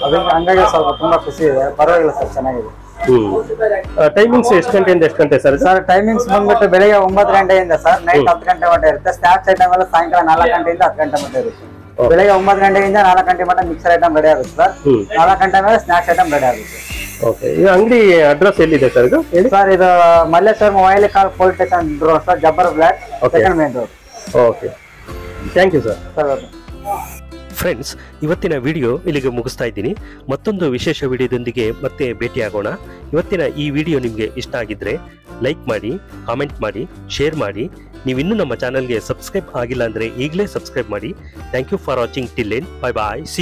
ಅದಕ್ಕೆ ಹಂಗಾಗಿ ಸ್ವಲ್ಪ ತುಂಬಾ ಖುಷಿ ಇದೆ. ಪರವಾಗಿಲ್ಲ ಸರ್, ಚೆನ್ನಾಗಿದೆ. ಟೈಮಿಂಗ್ಸ್ ಎಷ್ಟು ಗಂಟೆಯಿಂದ ಎಷ್ಟು ಗಂಟೆ ಸರ್? ಸರ್ ಟೈಮಿಂಗ್ಸ್ ಬಂದ್ಬಿಟ್ಟು ಬೆಳಿಗ್ಗೆ 9 ಗಂಟೆಯಿಂದ ಸರ್ ನೈಟ್ 10 ಗಂಟೆ ಮಟ್ಟ ಇರುತ್ತೆ. ಸ್ನಾಕ್ಸ್ ಐಟಮ್ ಎಲ್ಲ ಸಾಯಂಕಾಲ 4 ಗಂಟೆಯಿಂದ 10 ಗಂಟೆ ಮಟ್ಟ ಇರುತ್ತೆ. ಬೆಳಿಗ್ಗೆ 9 ಗಂಟೆಯಿಂದ 4 ಗಂಟೆ ಮಟ್ಟ ಮಿಕ್ಸರ್ ಐಟಮ್ ರೆಡಿ ಆಗುತ್ತೆ ಸರ್. 4 ಗಂಟೆ ಮೇಲೆ ಸ್ನಾಕ್ಸ್ ಐಟಮ್ ರೆಡಿ ಆಗುತ್ತೆ. ಓಕೆ, ಈ ಅಂಗಡಿ ಅಡ್ರೆಸ್ ಎಲ್ಲಿದೆ ಸರ್ ಇದು? ಸರ್ ಇದು Malleshwara mobile call police station road sir, Jabbar block, second main road. Okay, thank you sir. Sir friends, ಇವತ್ತಿನ ವಿಡಿಯೋ ಇಲ್ಲಿಗೆ ಮುಗಿಸ್ತಾ ಇದ್ದೀನಿ. ಮತ್ತೊಂದು ವಿಶೇಷ ವಿಡಿಯೋದೊಂದಿಗೆ ಮತ್ತೆ ಭೇಟಿಯಾಗೋಣ. ಇವತ್ತಿನ ಈ ವಿಡಿಯೋ ನಿಮಗೆ ಇಷ್ಟ ಆಗಿದ್ರೆ ಲೈಕ್ ಮಾಡಿ, ಕಾಮೆಂಟ್ ಮಾಡಿ, ಶೇರ್ ಮಾಡಿ. ನೀವಿನ್ನೂ ನಮ್ಮ ಚಾನಲ್ಗೆ ಸಬ್ಸ್ಕ್ರೈಬ್ ಆಗಿಲ್ಲ ಅಂದರೆ ಈಗಲೇ ಸಬ್ಸ್ಕ್ರೈಬ್ ಮಾಡಿ. Thank you for watching till end. Bye bye. C